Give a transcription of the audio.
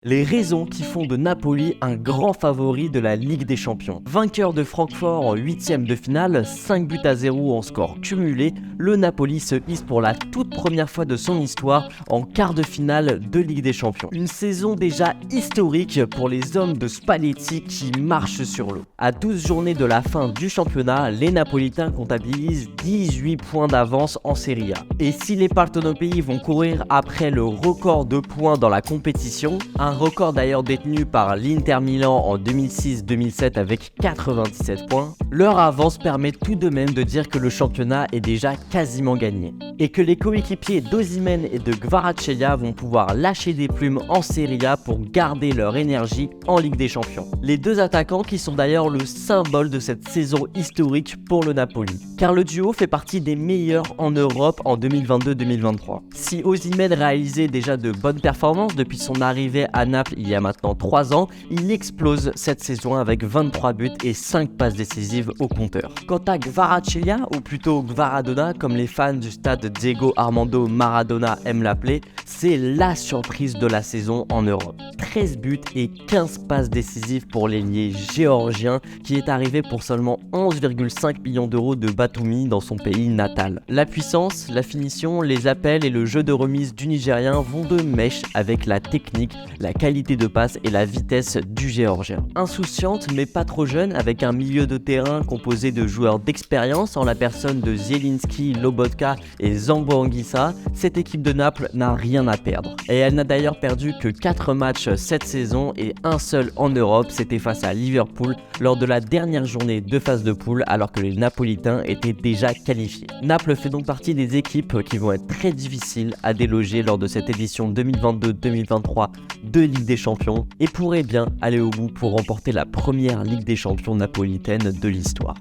Les raisons qui font de Napoli un grand favori de la Ligue des Champions. Vainqueur de Francfort en 8e de finale, 5-0 en score cumulé, le Napoli se hisse pour la toute première fois de son histoire en quart de finale de Ligue des Champions. Une saison déjà historique pour les hommes de Spalletti qui marchent sur l'eau. À 12 journées de la fin du championnat, les Napolitains comptabilisent 18 points d'avance en Serie A. Et si les Partenopei vont courir après le record de points dans la compétition, un record d'ailleurs détenu par l'Inter Milan en 2006-2007 avec 97 points, leur avance permet tout de même de dire que le championnat est déjà quasiment gagné. Et que les coéquipiers d'Osimhen et de Kvaratskhelia vont pouvoir lâcher des plumes en Serie A pour garder leur énergie en Ligue des Champions. Les deux attaquants qui sont d'ailleurs le symbole de cette saison historique pour le Napoli. Car le duo fait partie des meilleurs en Europe en 2022-2023. Si Osimhen réalisait déjà de bonnes performances depuis son arrivée à Naples il y a maintenant 3 ans, il explose cette saison avec 23 buts et 5 passes décisives au compteur. Quant à Kvaratskhelia, ou plutôt Kvaradona comme les fans du stade Diego Armando Maradona aiment l'appeler, c'est la surprise de la saison en Europe. 13 buts et 15 passes décisives pour l'ailier géorgien qui est arrivé pour seulement 11,5 millions d'euros de Batumi dans son pays natal. La puissance, la finition, les appels et le jeu de remise du Nigérien vont de mèche avec la technique, la qualité de passe et la vitesse du géorgien. Insouciante mais pas trop jeune, avec un milieu de terrain composé de joueurs d'expérience en la personne de Zielinski, Lobotka et Zambo Anguissa, cette équipe de Naples n'a rien à perdre. Et elle n'a d'ailleurs perdu que 4 matchs cette saison et un seul en Europe, c'était face à Liverpool lors de la dernière journée de phase de poule alors que les Napolitains étaient déjà qualifiés. Naples fait donc partie des équipes qui vont être très difficiles à déloger lors de cette édition 2022-2023 de Ligue des Champions et pourrait bien aller au bout pour remporter la première Ligue des Champions napolitaine de l'histoire.